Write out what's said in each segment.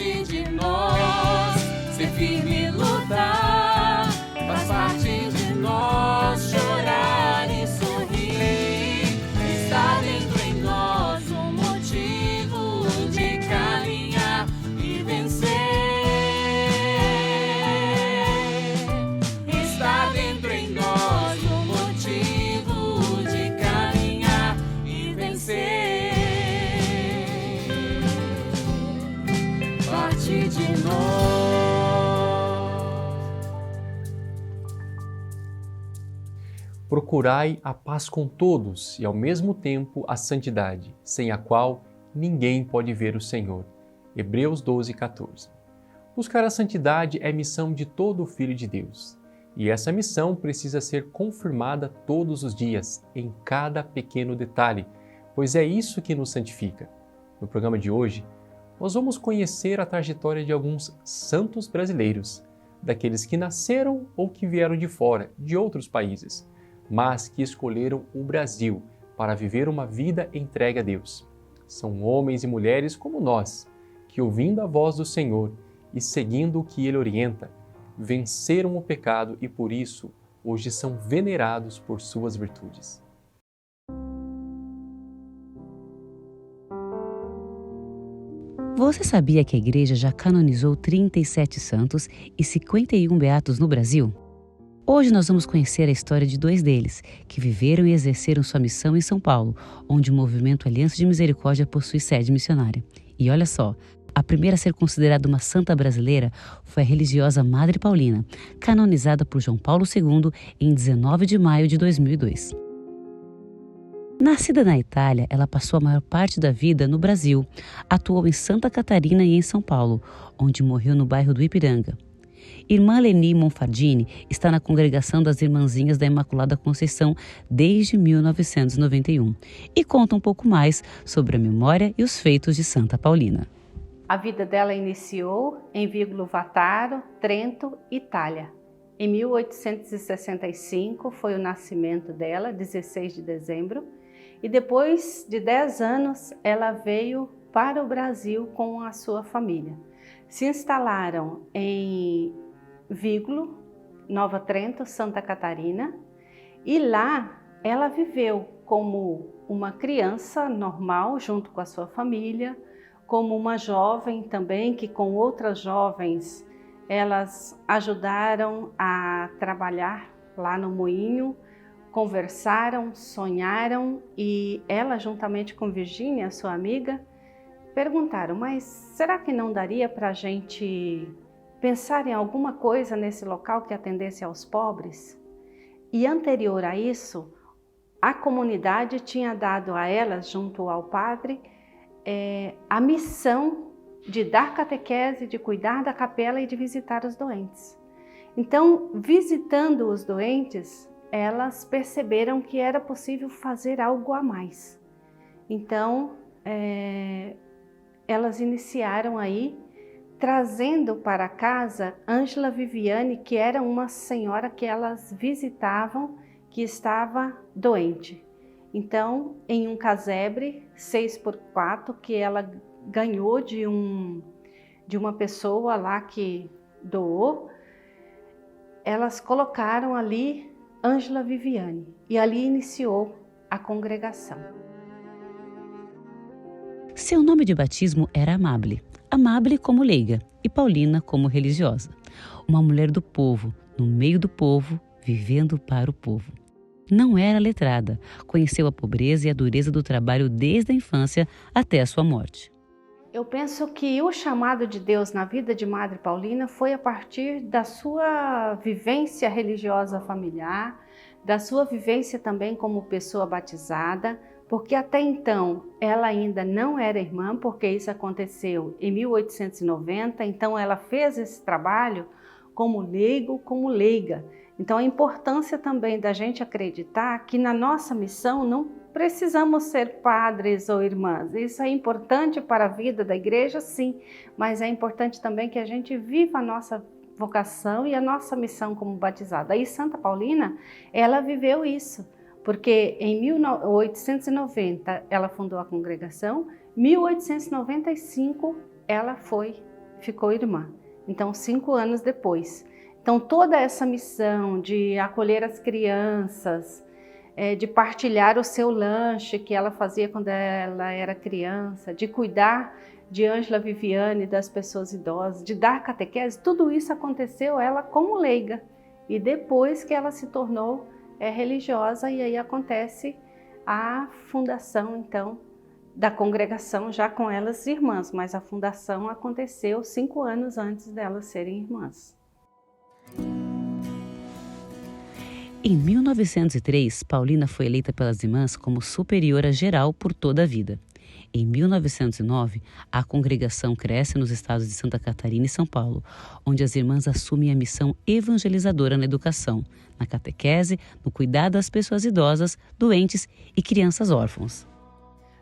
parte de nós. Ser firme e lutar, faz parte de nós. Chorar e sorrir, está dentro em nós um motivo de caminhar e vencer. Está dentro em nós um motivo de caminhar e vencer. Parte de nós. Procurai a paz com todos e, ao mesmo tempo, a santidade, sem a qual ninguém pode ver o Senhor. Hebreus 12:14. Buscar a santidade é missão de todo filho de Deus. E essa missão precisa ser confirmada todos os dias, em cada pequeno detalhe, pois é isso que nos santifica. No programa de hoje, nós vamos conhecer a trajetória de alguns santos brasileiros, daqueles que nasceram ou que vieram de fora, de outros países, mas que escolheram o Brasil para viver uma vida entregue a Deus. São homens e mulheres como nós, que ouvindo a voz do Senhor e seguindo o que Ele orienta, venceram o pecado e por isso hoje são venerados por suas virtudes. Você sabia que a Igreja já canonizou 37 santos e 51 beatos no Brasil? Hoje nós vamos conhecer a história de 2 deles, que viveram e exerceram sua missão em São Paulo, onde o movimento Aliança de Misericórdia possui sede missionária. E olha só, a primeira a ser considerada uma santa brasileira foi a religiosa Madre Paulina, canonizada por João Paulo II em 19 de maio de 2002. Nascida na Itália, ela passou a maior parte da vida no Brasil, atuou em Santa Catarina e em São Paulo, onde morreu no bairro do Ipiranga. Irmã Leni Monfardini está na congregação das Irmãzinhas da Imaculada Conceição desde 1991 e conta um pouco mais sobre a memória e os feitos de Santa Paulina. A vida dela iniciou em Viglovataro, Trento, Itália. Em 1865 foi o nascimento dela, 16 de dezembro, e depois de 10 anos ela veio para o Brasil com a sua família. Se instalaram em Viglo, Nova Trento, Santa Catarina, e lá ela viveu como uma criança normal junto com a sua família, como uma jovem também que com outras jovens elas ajudaram a trabalhar lá no moinho, conversaram, sonharam e ela juntamente com Virgínia, sua amiga, perguntaram, mas será que não daria para a gente pensar em alguma coisa nesse local que atendesse aos pobres? E anterior a isso, a comunidade tinha dado a elas, junto ao padre, a missão de dar catequese, de cuidar da capela e de visitar os doentes. Então, visitando os doentes, elas perceberam que era possível fazer algo a mais. Então, elas iniciaram aí, trazendo para casa Ângela Viviane, que era uma senhora que elas visitavam, que estava doente. Então, em um casebre 6x4, que ela ganhou de uma pessoa lá que doou, elas colocaram ali Ângela Viviane e ali iniciou a congregação. Seu nome de batismo era Amable, Amable como leiga e Paulina como religiosa. Uma mulher do povo, no meio do povo, vivendo para o povo. Não era letrada, conheceu a pobreza e a dureza do trabalho desde a infância até a sua morte. Eu penso que o chamado de Deus na vida de Madre Paulina foi a partir da sua vivência religiosa familiar, da sua vivência também como pessoa batizada, porque até então ela ainda não era irmã, porque isso aconteceu em 1890, então ela fez esse trabalho como leigo, como leiga. Então a importância também da gente acreditar que na nossa missão não precisamos ser padres ou irmãs. Isso é importante para a vida da igreja, sim, mas é importante também que a gente viva a nossa vocação e a nossa missão como batizada. E Santa Paulina, ela viveu isso, porque em 1890 ela fundou a congregação, em 1895 ela foi ficou irmã. Então, 5 anos depois. Então, toda essa missão de acolher as crianças, de partilhar o seu lanche que ela fazia quando ela era criança, de cuidar de Ângela Viviane, das pessoas idosas, de dar catequese, tudo isso aconteceu ela como leiga. E depois que ela se tornou religiosa, e aí acontece a fundação, então, da congregação, já com elas irmãs, mas a fundação aconteceu 5 anos antes delas serem irmãs. Em 1903, Paulina foi eleita pelas irmãs como superiora geral por toda a vida. Em 1909, a congregação cresce nos estados de Santa Catarina e São Paulo, onde as irmãs assumem a missão evangelizadora na educação, na catequese, no cuidado das pessoas idosas, doentes e crianças órfãos.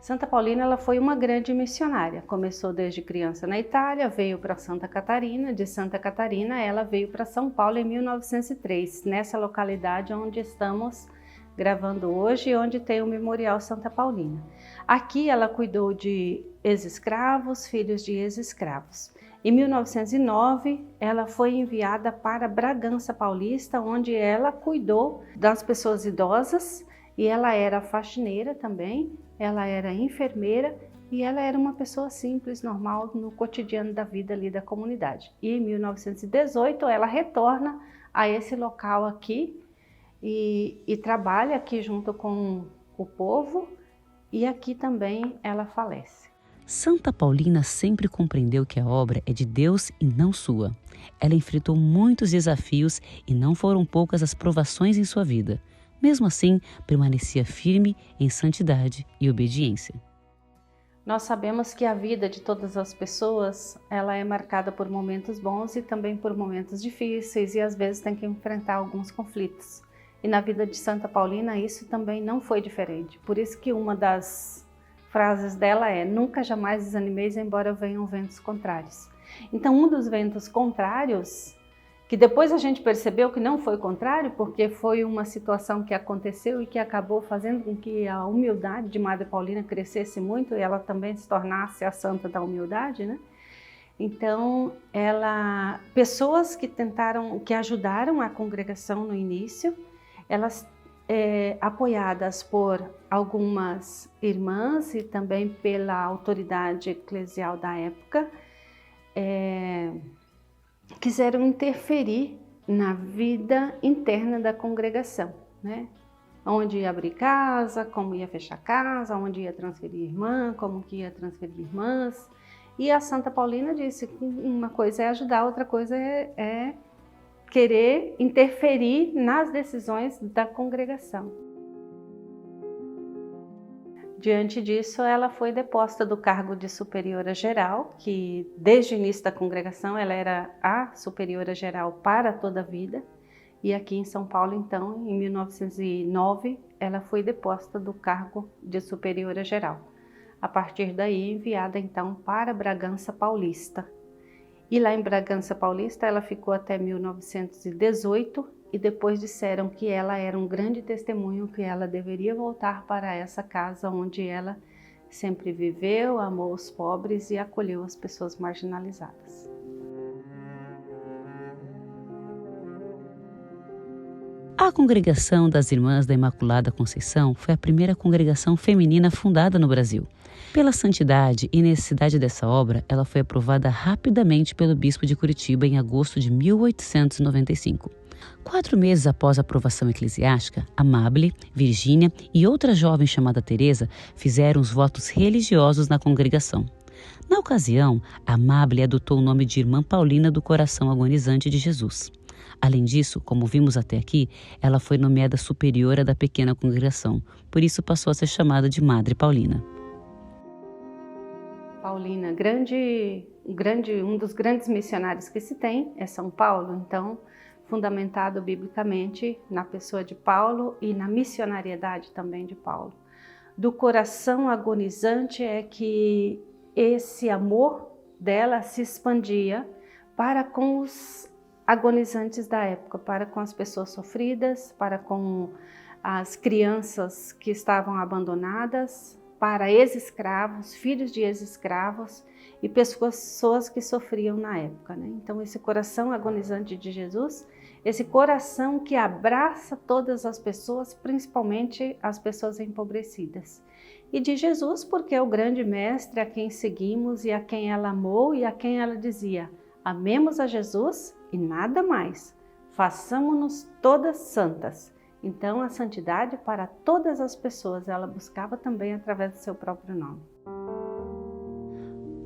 Santa Paulina ela foi uma grande missionária. Começou desde criança na Itália, veio para Santa Catarina. De Santa Catarina, ela veio para São Paulo em 1903, nessa localidade onde estamos gravando hoje, onde tem o Memorial Santa Paulina. Aqui ela cuidou de ex-escravos, filhos de ex-escravos. Em 1909, ela foi enviada para Bragança Paulista, onde ela cuidou das pessoas idosas, e ela era faxineira também, ela era enfermeira e ela era uma pessoa simples, normal, no cotidiano da vida ali da comunidade. E em 1918 ela retorna a esse local aqui e trabalha aqui junto com o povo, e aqui também ela falece. Santa Paulina sempre compreendeu que a obra é de Deus e não sua. Ela enfrentou muitos desafios e não foram poucas as provações em sua vida. Mesmo assim, permanecia firme em santidade e obediência. Nós sabemos que a vida de todas as pessoas, ela é marcada por momentos bons e também por momentos difíceis, e às vezes tem que enfrentar alguns conflitos. E na vida de Santa Paulina isso também não foi diferente. Por isso que uma das frases dela é: nunca jamais desanimeis, embora venham ventos contrários. Então, um dos ventos contrários, que depois a gente percebeu que não foi contrário, porque foi uma situação que aconteceu e que acabou fazendo com que a humildade de Madre Paulina crescesse muito e ela também se tornasse a santa da humildade, né? Então, pessoas que ajudaram a congregação no início, elas apoiadas por algumas irmãs e também pela autoridade eclesial da época, quiseram interferir na vida interna da congregação, né? Onde ia abrir casa, como ia fechar casa, onde ia transferir irmã, como que ia transferir irmãs. E a Santa Paulina disse que uma coisa é ajudar, outra coisa é querer interferir nas decisões da congregação. Diante disso, ela foi deposta do cargo de superiora geral, que desde o início da congregação ela era a superiora geral para toda a vida. E aqui em São Paulo, então, em 1909, ela foi deposta do cargo de superiora geral. A partir daí, enviada então para Bragança Paulista. E lá em Bragança Paulista ela ficou até 1918, e depois disseram que ela era um grande testemunho, que ela deveria voltar para essa casa onde ela sempre viveu, amou os pobres e acolheu as pessoas marginalizadas. A Congregação das Irmãs da Imaculada Conceição foi a primeira congregação feminina fundada no Brasil. Pela santidade e necessidade dessa obra, ela foi aprovada rapidamente pelo bispo de Curitiba em agosto de 1895. 4 meses após a aprovação eclesiástica, Amable, Virgínia e outra jovem chamada Teresa fizeram os votos religiosos na congregação. Na ocasião, Amable adotou o nome de Irmã Paulina do Coração Agonizante de Jesus. Além disso, como vimos até aqui, ela foi nomeada superiora da pequena congregação, por isso passou a ser chamada de Madre Paulina. Paulina, um dos grandes missionários que se tem é São Paulo, então fundamentado biblicamente na pessoa de Paulo e na missionariedade também de Paulo. Do coração agonizante é que esse amor dela se expandia para com os agonizantes da época, para com as pessoas sofridas, para com as crianças que estavam abandonadas, para ex-escravos, filhos de ex-escravos, e pessoas que sofriam na época, né? Então esse coração agonizante de Jesus, esse coração que abraça todas as pessoas, principalmente as pessoas empobrecidas. E de Jesus, porque é o grande mestre a quem seguimos e a quem ela amou e a quem ela dizia: amemos a Jesus e nada mais, façamo-nos todas santas. Então a santidade para todas as pessoas ela buscava também através do seu próprio nome.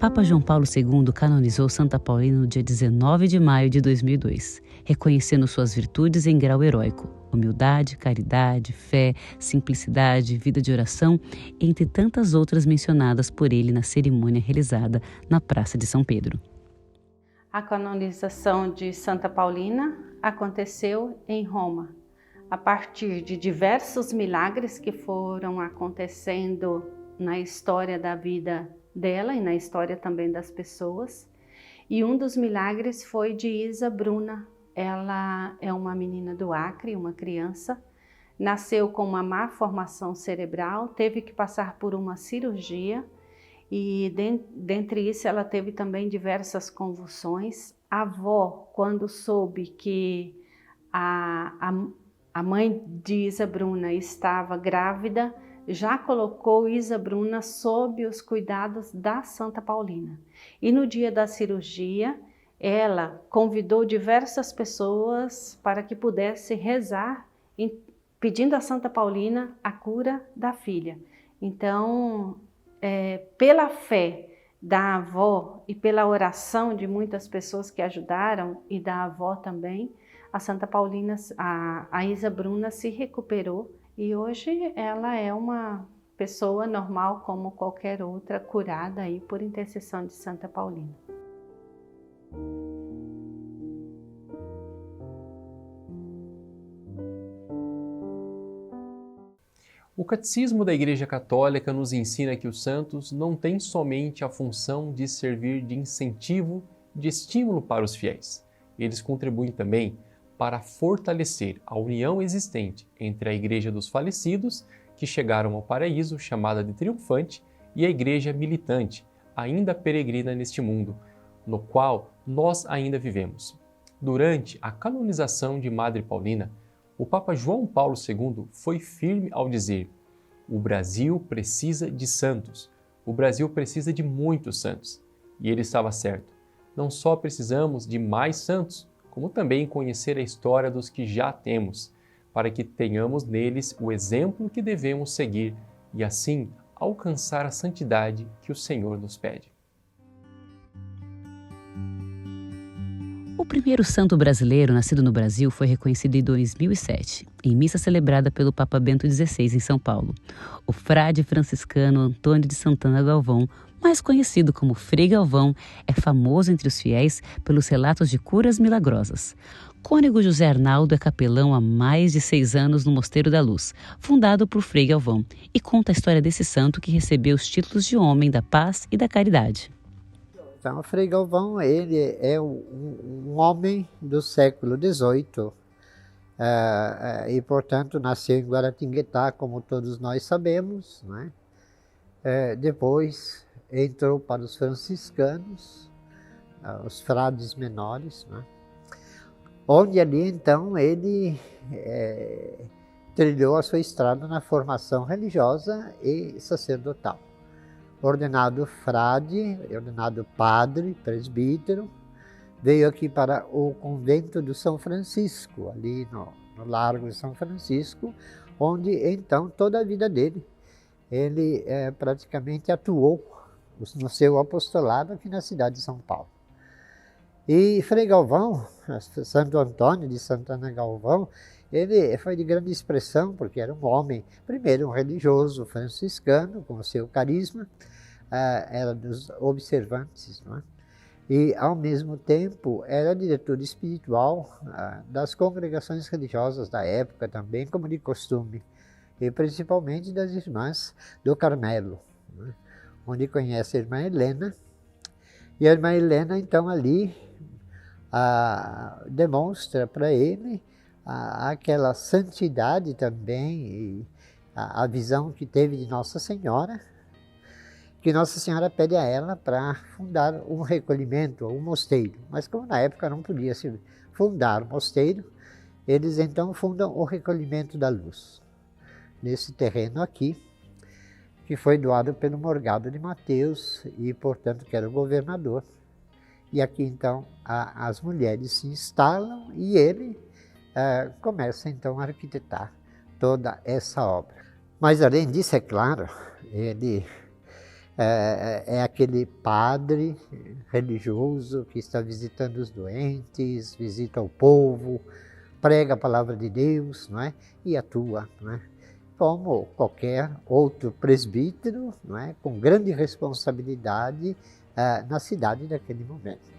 Papa João Paulo II canonizou Santa Paulina no dia 19 de maio de 2002, reconhecendo suas virtudes em grau heróico: humildade, caridade, fé, simplicidade, vida de oração, entre tantas outras mencionadas por ele na cerimônia realizada na Praça de São Pedro. A canonização de Santa Paulina aconteceu em Roma, a partir de diversos milagres que foram acontecendo na história da vida dela e na história também das pessoas. E um dos milagres foi de Isa Bruna. Ela é uma menina do Acre, uma criança, nasceu com uma má formação cerebral, teve que passar por uma cirurgia e dentre isso ela teve também diversas convulsões. A avó, quando soube que a mãe de Isa Bruna estava grávida, já colocou Isa Bruna sob os cuidados da Santa Paulina. E no dia da cirurgia, ela convidou diversas pessoas para que pudesse rezar, pedindo a Santa Paulina a cura da filha. Então, pela fé da avó e pela oração de muitas pessoas que ajudaram, e da avó também, a Santa Paulina, a Isa Bruna se recuperou e hoje ela é uma pessoa normal como qualquer outra, curada aí por intercessão de Santa Paulina. O Catecismo da Igreja Católica nos ensina que os santos não têm somente a função de servir de incentivo, de estímulo para os fiéis. Eles contribuem também para fortalecer a união existente entre a Igreja dos falecidos, que chegaram ao paraíso, chamada de triunfante, e a Igreja militante, ainda peregrina neste mundo, no qual nós ainda vivemos. Durante a canonização de Madre Paulina, o Papa João Paulo II foi firme ao dizer: o Brasil precisa de santos, o Brasil precisa de muitos santos. E ele estava certo. Não só precisamos de mais santos, como também conhecer a história dos que já temos, para que tenhamos neles o exemplo que devemos seguir e assim alcançar a santidade que o Senhor nos pede. O primeiro santo brasileiro nascido no Brasil foi reconhecido em 2007, em missa celebrada pelo Papa Bento XVI em São Paulo. O frade franciscano Antônio de Santana Galvão, mais conhecido como Frei Galvão, é famoso entre os fiéis pelos relatos de curas milagrosas. Cônego José Arnaldo é capelão há mais de 6 anos no Mosteiro da Luz, fundado por Frei Galvão, e conta a história desse santo que recebeu os títulos de homem da paz e da caridade. Então, o Frei Galvão, ele é um homem do século XVIII e, portanto, nasceu em Guaratinguetá, como todos nós sabemos, né? Depois entrou para os franciscanos, os frades menores, né? Onde ali, então, ele trilhou a sua estrada na formação religiosa e sacerdotal. Ordenado frade, ordenado padre, presbítero, veio aqui para o convento do São Francisco, ali no Largo de São Francisco, onde então toda a vida dele, ele praticamente atuou no seu apostolado aqui na cidade de São Paulo. E Frei Galvão, Santo Antônio de Santana Galvão, ele foi de grande expressão, porque era um homem, primeiro um religioso franciscano, com o seu carisma, era dos observantes, não é? E, ao mesmo tempo, era diretor espiritual das congregações religiosas da época também, como de costume, e principalmente das Irmãs do Carmelo, né? Onde conhece a Irmã Helena, e a Irmã Helena, então, ali demonstra para ele aquela santidade também, e a visão que teve de Nossa Senhora, que Nossa Senhora pede a ela para fundar um recolhimento, um mosteiro. Mas como na época não podia se fundar um mosteiro, eles então fundam o Recolhimento da Luz, nesse terreno aqui, que foi doado pelo Morgado de Mateus e, portanto, que era o governador. E aqui, então, as mulheres se instalam e ele começa, então, a arquitetar toda essa obra. Mas, além disso, é claro, ele é aquele padre religioso que está visitando os doentes, visita o povo, prega a palavra de Deus, não é? E atua, não é? Como qualquer outro presbítero, não é? Com grande responsabilidade na cidade daquele momento.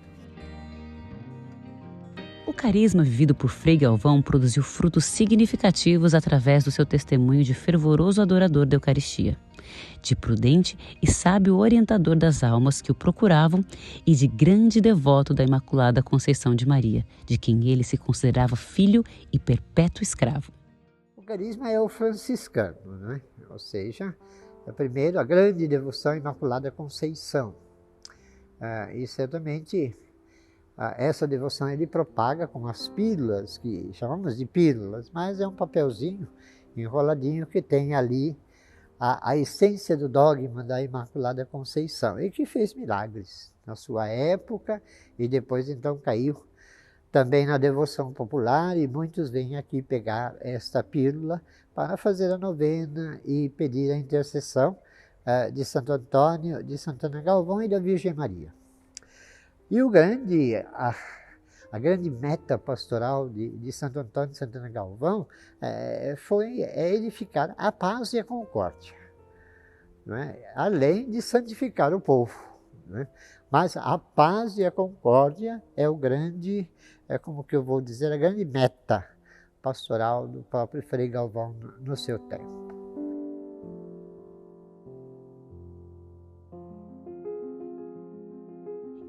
O carisma vivido por Frei Galvão produziu frutos significativos através do seu testemunho de fervoroso adorador da Eucaristia, de prudente e sábio orientador das almas que o procuravam e de grande devoto da Imaculada Conceição de Maria, de quem ele se considerava filho e perpétuo escravo. O carisma é o franciscano, né? Ou seja, primeiro a grande devoção à Imaculada Conceição. E certamente essa devoção ele propaga com as pílulas, que chamamos de pílulas, mas é um papelzinho enroladinho que tem ali a essência do dogma da Imaculada Conceição, e que fez milagres na sua época, e depois então caiu também na devoção popular, e muitos vêm aqui pegar esta pílula para fazer a novena e pedir a intercessão de Santo Antônio, de Santana Galvão e da Virgem Maria. E a grande meta pastoral de Santo Antônio e Santana Galvão foi edificar a paz e a concórdia, não é? Além de santificar o povo, não é? Mas a paz e a concórdia como que eu vou dizer, a grande meta pastoral do próprio Frei Galvão no seu tempo.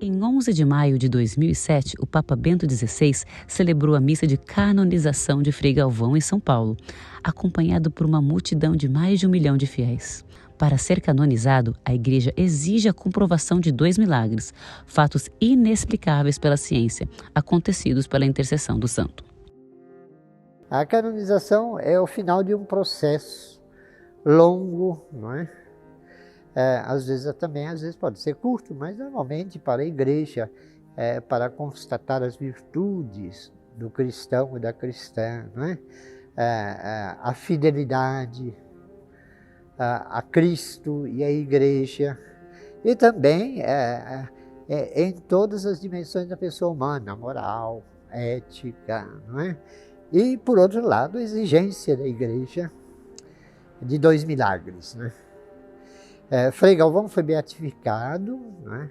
Em 11 de maio de 2007, o Papa Bento XVI celebrou a missa de canonização de Frei Galvão em São Paulo, acompanhado por uma multidão de mais de 1 milhão de fiéis. Para ser canonizado, a Igreja exige a comprovação de 2 milagres, fatos inexplicáveis pela ciência, acontecidos pela intercessão do santo. A canonização é o final de um processo longo, não é? Às vezes pode ser curto, mas normalmente para a Igreja, para constatar as virtudes do cristão e da cristã, não é? A fidelidade a Cristo e a Igreja, e também em todas as dimensões da pessoa humana, moral, ética, não é? E, por outro lado, a exigência da Igreja de 2 milagres, né? Frei Galvão foi beatificado, né,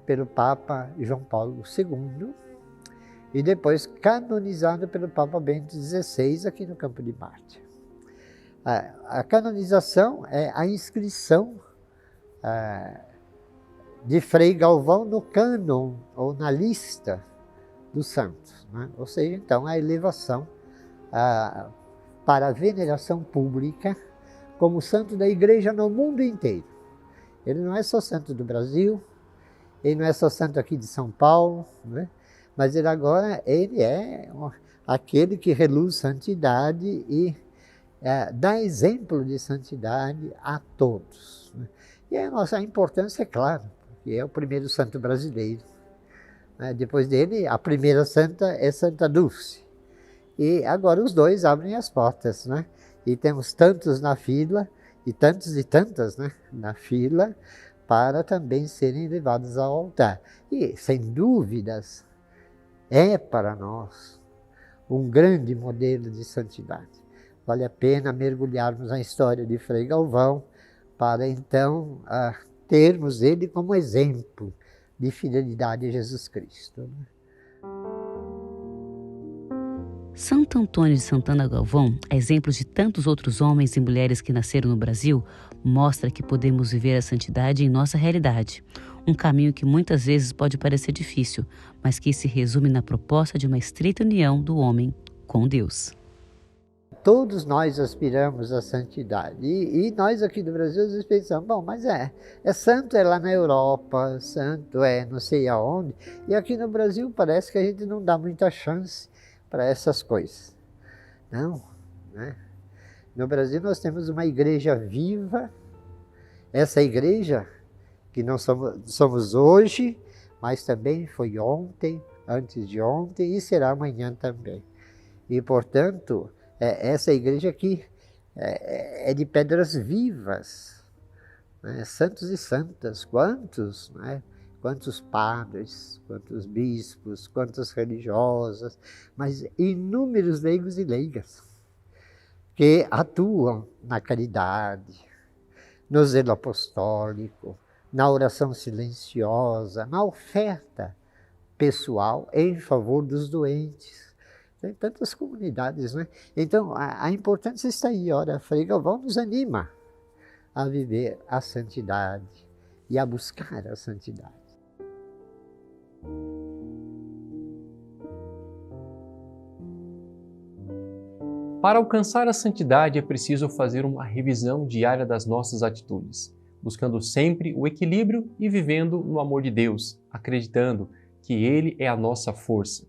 pelo Papa João Paulo II e depois canonizado pelo Papa Bento XVI aqui no Campo de Marte. A canonização é a inscrição de Frei Galvão no cânon ou na lista dos santos, né? Ou seja, então, a elevação para a veneração pública como santo da Igreja no mundo inteiro. Ele não é só santo do Brasil, ele não é só santo aqui de São Paulo, né? Mas ele é aquele que reluz santidade e dá exemplo de santidade a todos, né? E a nossa importância é clara, porque é o primeiro santo brasileiro, né? Depois dele, a primeira santa é Santa Dulce. E agora os dois abrem as portas, né? E temos tantos na fila, e tantos e tantas, né, na fila, para também serem levados ao altar. E, sem dúvidas, é para nós um grande modelo de santidade. Vale a pena mergulharmos na história de Frei Galvão, para então termos ele como exemplo de fidelidade a Jesus Cristo, né? Santo Antônio de Santana Galvão, a exemplo de tantos outros homens e mulheres que nasceram no Brasil, mostra que podemos viver a santidade em nossa realidade. Um caminho que muitas vezes pode parecer difícil, mas que se resume na proposta de uma estreita união do homem com Deus. Todos nós aspiramos à santidade. E nós aqui do Brasil às vezes pensamos, bom, mas santo é lá na Europa, santo é não sei aonde. E aqui no Brasil parece que a gente não dá muita chance para essas coisas. Não, né? No Brasil nós temos uma igreja viva. Essa igreja que nós somos hoje, mas também foi ontem, antes de ontem e será amanhã também. E portanto, essa igreja aqui é de pedras vivas, né? Santos e santas, quantos, né? Quantos padres, quantos bispos, quantas religiosas, mas inúmeros leigos e leigas que atuam na caridade, no zelo apostólico, na oração silenciosa, na oferta pessoal em favor dos doentes. Tem tantas comunidades, né? Então, a importância está aí. Ora, Frei Galvão nos anima a viver a santidade e a buscar a santidade. Para alcançar a santidade é preciso fazer uma revisão diária das nossas atitudes, buscando sempre o equilíbrio e vivendo no amor de Deus, acreditando que Ele é a nossa força.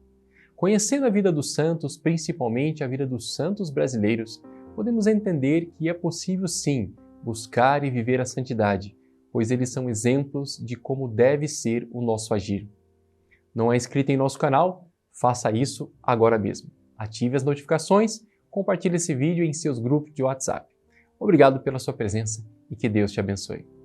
Conhecendo a vida dos santos, principalmente a vida dos santos brasileiros, podemos entender que é possível sim buscar e viver a santidade, pois eles são exemplos de como deve ser o nosso agir. Não é inscrito em nosso canal? Faça isso agora mesmo. Ative as notificações, compartilhe esse vídeo em seus grupos de WhatsApp. Obrigado pela sua presença e que Deus te abençoe.